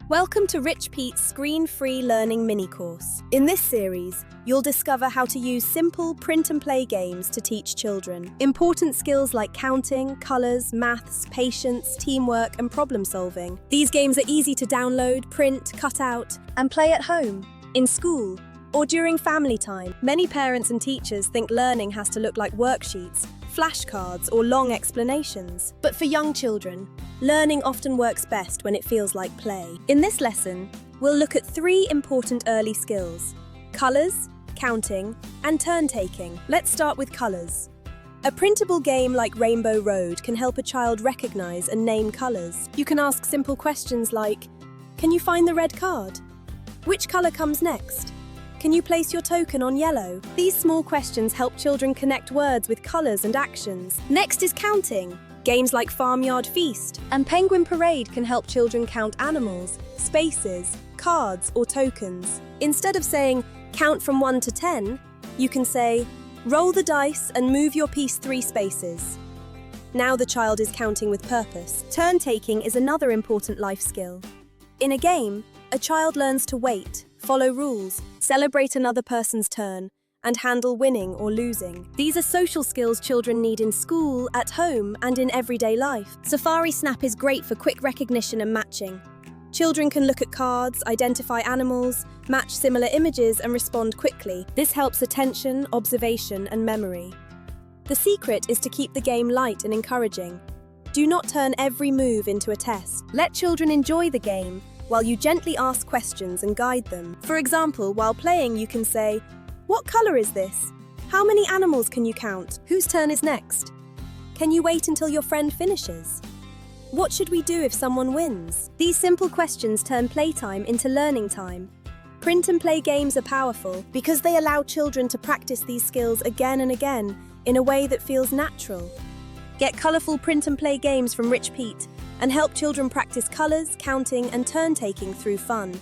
Welcome to Rich Pete's screen-free learning mini-course. In this series, you'll discover how to use simple print-and-play games to teach children important skills like counting, colours, maths, patience, teamwork, and problem-solving. These games are easy to download, print, cut out, and play at home, in school, or during family time. Many parents and teachers think learning has to look like worksheets, flashcards, or long explanations. But for young children, learning often works best when it feels like play. In this lesson, we'll look at 3 important early skills: colours, counting, and turn-taking. Let's start with colours. A printable game like Rainbow Road can help a child recognise and name colours. You can ask simple questions like, can you find the red card? Which colour comes next? Can you place your token on yellow? These small questions help children connect words with colours and actions. Next is counting. Games like Farmyard Feast and Penguin Parade can help children count animals, spaces, cards, or tokens. Instead of saying, count from 1 to 10, you can say, roll the dice and move your piece 3 spaces. Now the child is counting with purpose. Turn-taking is another important life skill. In a game, a child learns to wait, follow rules, celebrate another person's turn, and handle winning or losing. These are social skills children need in school, at home, and in everyday life. Safari Snap is great for quick recognition and matching. Children can look at cards, identify animals, match similar images, and respond quickly. This helps attention, observation, and memory. The secret is to keep the game light and encouraging. Do not turn every move into a test. Let children enjoy the game while you gently ask questions and guide them. For example, while playing, you can say, what colour is this? How many animals can you count? Whose turn is next? Can you wait until your friend finishes? What should we do if someone wins? These simple questions turn playtime into learning time. Print and play games are powerful because they allow children to practice these skills again and again in a way that feels natural. Get colourful print and play games from Rich Pete and help children practice colours, counting, and turn-taking through fun.